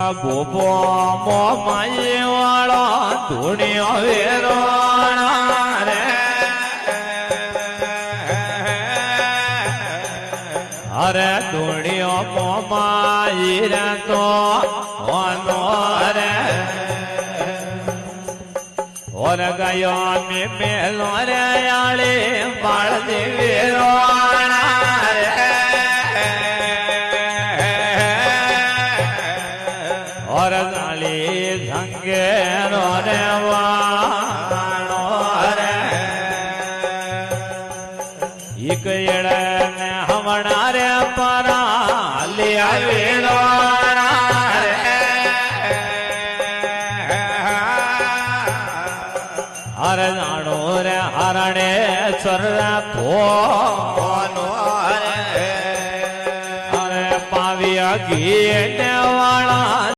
બોબો મોમાઈ વાળો ધૂણ્યો વેરોણા રે અરે ધૂણ્યો મોમાઈ રે તો ઓનો રે ઓર ગયો મે મેલો રે આળી બાળદી વેરોણા રે और नाली झंगे रोने वालो रे एक एड़े ने हमणारे परा लिया वेलो रे हर नाडो रे हरणे चर को